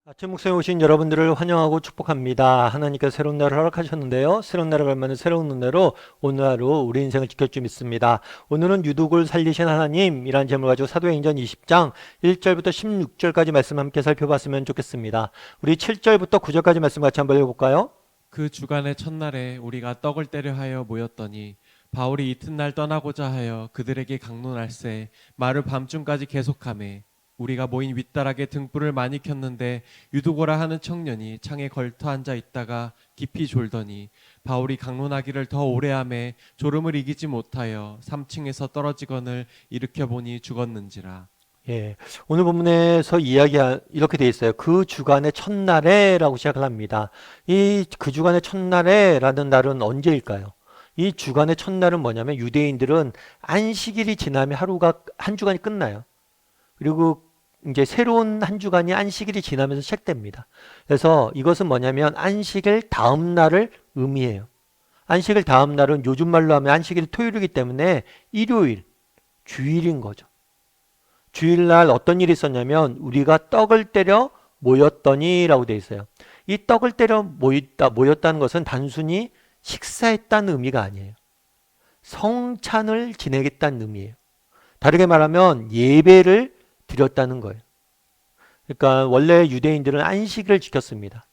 아침 목성에 오신 여러분들을 환영하고 축복합니다. 하나님께서 새로운 날을 허락하셨는데요. 새로운 날을 갈망하는 새로운 은혜로 오늘 하루 우리 인생을 지킬 줄 믿습니다. 오늘은 유독을 살리신 하나님이라는 제목을 가지고 사도행전 20장 1절부터 16절까지 말씀 함께 살펴봤으면 좋겠습니다. 우리 7절부터 9절까지 말씀 같이 한번 읽어볼까요? 그 주간의 첫날에 우리가 떡을 떼려 하여 모였더니 바울이 이튿날 떠나고자 하여 그들에게 강론할세 말을 밤중까지 계속하매 우리가 모인 윗다락에 등불을 많이 켰는데 유두고라 하는 청년이 창에 걸터 앉아 있다가 깊이 졸더니 바울이 강론하기를 더 오래 하매 졸음을 이기지 못하여 3층에서 떨어지거늘 일으켜 보니 죽었는지라. 예, 오늘 본문에서 이렇게 돼 있어요. 그 주간의 첫날에라고 시작을 합니다. 이 그 주간의 첫날에라는 날은 언제일까요? 이 주간의 첫날은 뭐냐면 유대인들은 안식일이 지나면 한 주간이 끝나요. 그리고 이제 새로운 한 주간이 안식일이 지나면서 시작됩니다. 그래서 이것은 뭐냐면 안식일 다음 날을 의미해요. 안식일 다음 날은 요즘 말로 하면 안식일이 토요일이기 때문에 일요일, 주일인 거죠. 주일날 어떤 일이 있었냐면 우리가 떡을 때려 모였더니라고 되어 있어요. 이 떡을 때려 모였다는 것은 단순히 식사했다는 의미가 아니에요. 성찬을 지내겠다는 의미예요. 다르게 말하면 예배를 드렸다는 거예요. 그러니까 원래 유대인들은 안식일을 지켰습니다.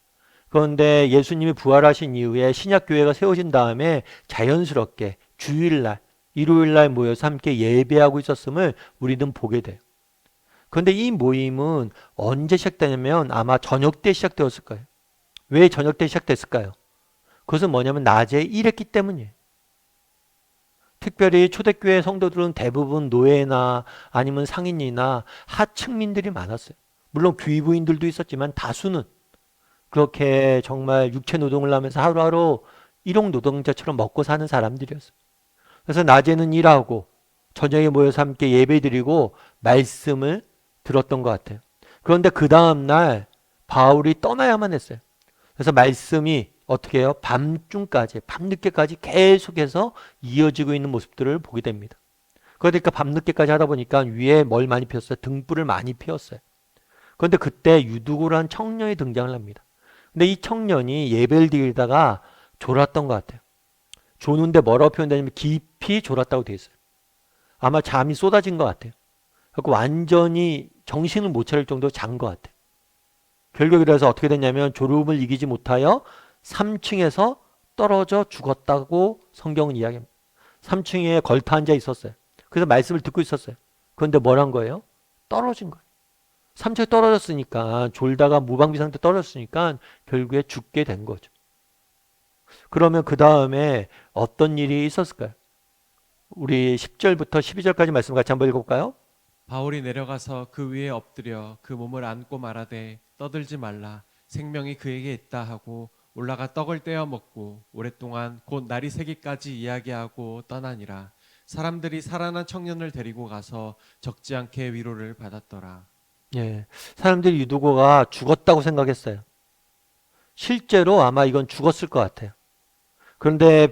그런데 예수님이 부활하신 이후에 신약교회가 세워진 다음에 자연스럽게 주일날, 일요일날 모여서 함께 예배하고 있었음을 우리는 보게 돼요. 그런데 이 모임은 언제 시작되냐면 아마 저녁 때 시작되었을 거예요. 왜 저녁 때 시작됐을까요? 그것은 뭐냐면 낮에 일했기 때문이에요. 특별히 초대교회 성도들은 대부분 노예나 아니면 상인이나 하층민들이 많았어요. 물론 귀부인들도 있었지만 다수는 그렇게 정말 육체 노동을 하면서 하루하루 일용 노동자처럼 먹고 사는 사람들이었어요. 그래서 낮에는 일하고 저녁에 모여서 함께 예배드리고 말씀을 들었던 것 같아요. 그런데 그 다음날 바울이 떠나야만 했어요. 그래서 말씀이 어떻게 해요? 밤중까지, 밤늦게까지 계속해서 이어지고 있는 모습들을 보게 됩니다. 그러니까 밤늦게까지 하다 보니까 위에 뭘 많이 피웠어요? 등불을 많이 피웠어요. 그런데 그때 유두고라는 청년이 등장을 합니다. 근데 이 청년이 예배를 드리다가 졸았던 것 같아요. 조는데 뭐라고 표현되냐면 깊이 졸았다고 되어 있어요. 아마 잠이 쏟아진 것 같아요. 그래서 완전히 정신을 못 차릴 정도로 잔 것 같아요. 결국 그래서 어떻게 됐냐면 졸음을 이기지 못하여 3층에서 떨어져 죽었다고 성경은 이야기합니다. 3층에 걸터 앉아 있었어요. 그래서 말씀을 듣고 있었어요. 그런데 뭘 한 거예요? 떨어진 거예요. 3층에 떨어졌으니까 졸다가 무방비 상태 떨어졌으니까 결국에 죽게 된 거죠. 그러면 그 다음에 어떤 일이 있었을까요? 우리 10절부터 12절까지 말씀 같이 한번 읽어볼까요? 바울이 내려가서 그 위에 엎드려 그 몸을 안고 말하되 떠들지 말라 생명이 그에게 있다 하고 올라가 떡을 떼어 먹고 오랫동안 곧 날이 새기까지 이야기하고 떠나니라. 사람들이 살아난 청년을 데리고 가서 적지 않게 위로를 받았더라. 예, 사람들이 유두고가 죽었다고 생각했어요. 실제로 아마 이건 죽었을 것 같아요. 그런데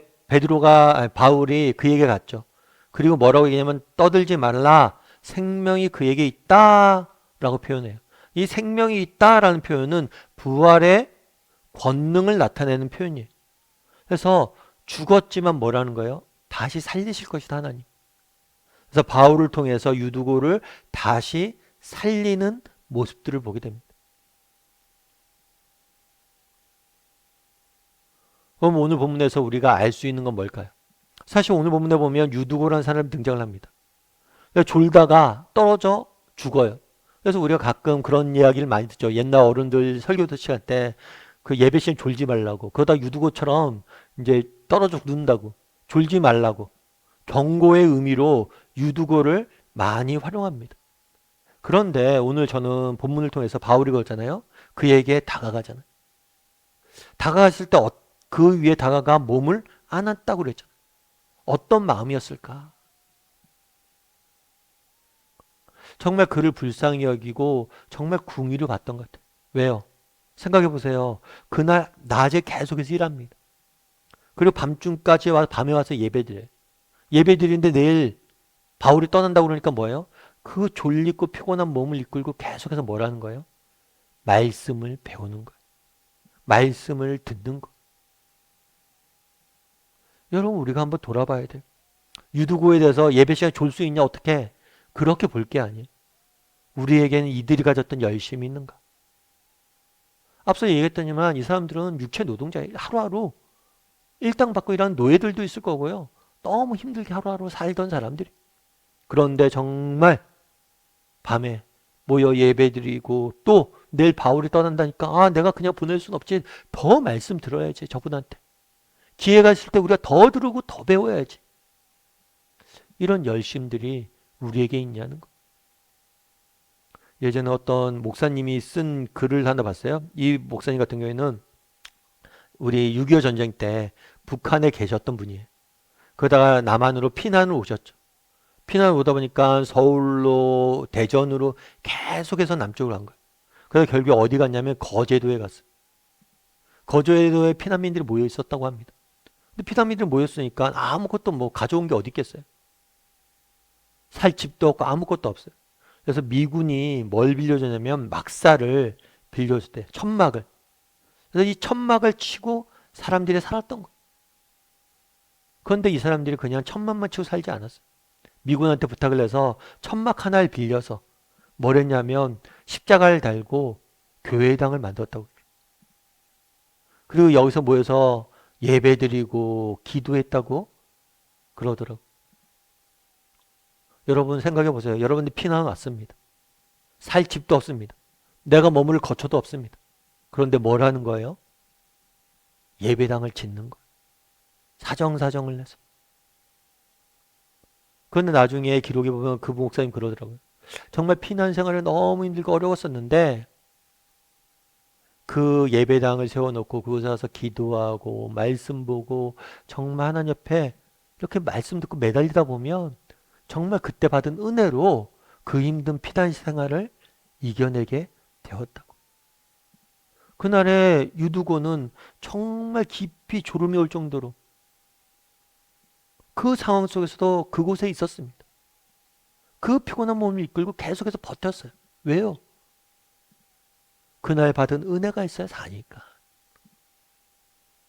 바울이 그에게 갔죠. 그리고 뭐라고 얘기하냐면 떠들지 말라 생명이 그에게 있다라고 표현해요. 이 생명이 있다라는 표현은 부활의 권능을 나타내는 표현이에요. 그래서 죽었지만 뭐라는 거예요? 다시 살리실 것이다 하나님. 그래서 바울을 통해서 유두고를 다시 살리는 모습들을 보게 됩니다. 그럼 오늘 본문에서 우리가 알 수 있는 건 뭘까요? 사실 오늘 본문에 보면 유두고라는 사람이 등장을 합니다. 졸다가 떨어져 죽어요. 그래서 우리가 가끔 그런 이야기를 많이 듣죠. 옛날 어른들 설교 시간 때 그 예배 시간 졸지 말라고. 그러다 유두고처럼 이제 떨어져 죽는다고. 졸지 말라고. 경고의 의미로 유두고를 많이 활용합니다. 그런데 오늘 저는 본문을 통해서 바울이 그러잖아요. 그에게 다가가잖아요. 다가갔을 때 그 위에 다가가 몸을 안았다고 그랬잖아요. 어떤 마음이었을까? 정말 그를 불쌍히 여기고 정말 궁의를 받던 것 같아요. 왜요? 생각해 보세요. 그날 낮에 계속해서 일합니다. 그리고 밤중까지 밤에 와서 예배드려요. 예배드리는데 내일 바울이 떠난다고 그러니까 뭐예요? 그 졸리고 피곤한 몸을 이끌고 계속해서 뭐라는 거예요? 말씀을 배우는 거예요. 말씀을 듣는 거. 여러분 우리가 한번 돌아봐야 돼요. 유두고에 대해서 예배 시간에 졸 수 있냐 어떻게 그렇게 볼 게 아니에요. 우리에게는 이들이 가졌던 열심이 있는가. 앞서 얘기했더니만 이 사람들은 육체 노동자예요. 하루하루 일당 받고 일하는 노예들도 있을 거고요. 너무 힘들게 하루하루 살던 사람들이. 그런데 정말 밤에 모여 예배드리고 또 내일 바울이 떠난다니까 아 내가 그냥 보낼 순 없지. 더 말씀 들어야지 저분한테. 기회가 있을 때 우리가 더 들으고 더 배워야지. 이런 열심들이 우리에게 있냐는 거. 예전에 어떤 목사님이 쓴 글을 하나 봤어요. 이 목사님 같은 경우에는 우리 6.25 전쟁 때 북한에 계셨던 분이에요. 그러다가 남한으로 피난을 오셨죠. 피난을 오다 보니까 서울로 대전으로 계속해서 남쪽으로 간 거예요. 그래서 결국 어디 갔냐면 거제도에 갔어요. 거제도에 피난민들이 모여 있었다고 합니다. 근데 피난민들이 모였으니까 아무것도 뭐 가져온 게 어디 있겠어요. 살 집도 없고 아무것도 없어요. 그래서 미군이 뭘 빌려줬냐면 막사를 빌려줬을 때 천막을. 그래서 이 천막을 치고 사람들이 살았던 거예요. 그런데 이 사람들이 그냥 천막만 치고 살지 않았어요. 미군한테 부탁을 해서 천막 하나를 빌려서 뭘 했냐면 십자가를 달고 교회당을 만들었다고. 그리고 여기서 모여서 예배드리고 기도했다고 그러더라고요. 여러분 생각해 보세요. 여러분들 피난 왔습니다. 살 집도 없습니다. 내가 머무를 거처도 없습니다. 그런데 뭘 하는 거예요? 예배당을 짓는 거예요. 사정사정을 내서. 그런데 나중에 기록에 보면 그 목사님 그러더라고요. 정말 피난 생활을 너무 힘들고 어려웠었는데 그 예배당을 세워놓고 그곳에 와서 기도하고 말씀 보고 정말 하나님 옆에 이렇게 말씀 듣고 매달리다 보면 정말 그때 받은 은혜로 그 힘든 피난 생활을 이겨내게 되었다고. 그날의 유두고는 정말 깊이 졸음이 올 정도로 그 상황 속에서도 그곳에 있었습니다. 그 피곤한 몸을 이끌고 계속해서 버텼어요. 왜요? 그날 받은 은혜가 있어야 사니까.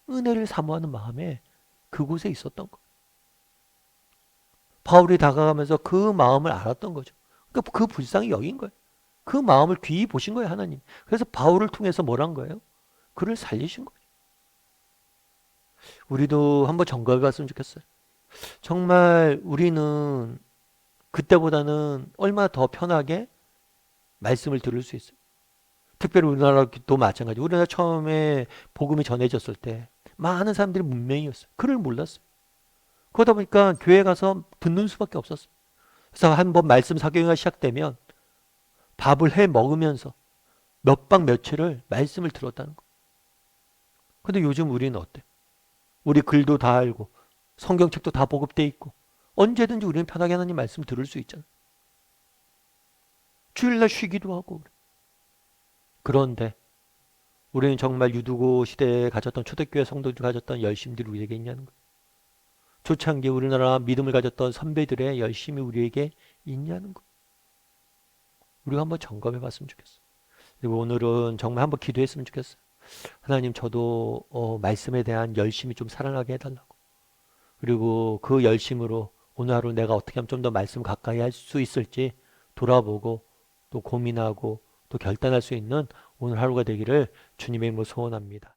은혜를 사모하는 마음에 그곳에 있었던 거예요. 바울이 다가가면서 그 마음을 알았던 거죠. 그러니까 그 불쌍히 여긴 거예요. 그 마음을 귀히 보신 거예요, 하나님. 그래서 바울을 통해서 뭘 한 거예요? 그를 살리신 거예요. 우리도 한번 점검해 봤으면 좋겠어요. 정말 우리는 그때보다는 얼마나 더 편하게 말씀을 들을 수 있어요. 특별히 우리나라도 마찬가지. 우리나라 처음에 복음이 전해졌을 때 많은 사람들이 문맹이었어요. 그를 몰랐어요. 그러다 보니까 교회 가서 듣는 수밖에 없었어요. 그래서 한번 말씀 사경이 시작되면 밥을 해 먹으면서 몇 박 며칠을 말씀을 들었다는 거. 근데 요즘 우리는 어때? 우리 글도 다 알고 성경책도 다 보급돼 있고 언제든지 우리는 편하게 하나님 말씀 들을 수 있잖아. 주일날 쉬기도 하고. 그런데 우리는 정말 유두고 시대에 가졌던 초대교회 성도들이 가졌던 열심들이 우리에게 있냐는 거예요. 초창기 우리나라 믿음을 가졌던 선배들의 열심이 우리에게 있냐는 거예요. 우리가 한번 점검해 봤으면 좋겠어요. 그리고 오늘은 정말 한번 기도했으면 좋겠어요. 하나님 저도 말씀에 대한 열심이 좀 살아나게 해달라고. 그리고 그 열심으로 오늘 하루 내가 어떻게 하면 좀 더 말씀 가까이 할 수 있을지 돌아보고 또 고민하고 또 결단할 수 있는 오늘 하루가 되기를 주님의 이름으로 소원합니다.